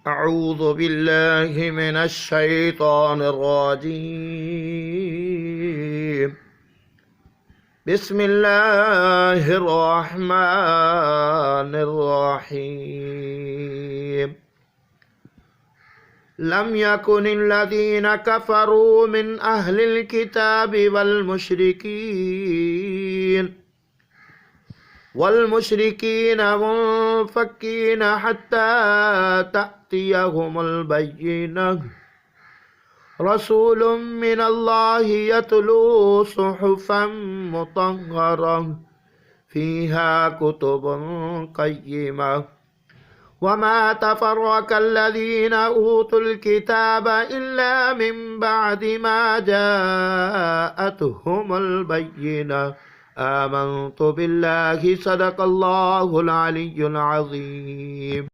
أعوذ بالله من الشيطان الرجيم. بسم الله الرحمن الرحيم. لم يكن الذين كفروا من أهل الكتاب والمشركين منفكين حتى تأتيهم البينة. رسول من الله يتلو صحفا مطهرة فيها كتب قيمة. وما تفرق الذين أوتوا الكتاب إلا من بعد ما جاءتهم البينة. آمنت بالله. صدق الله العلي العظيم.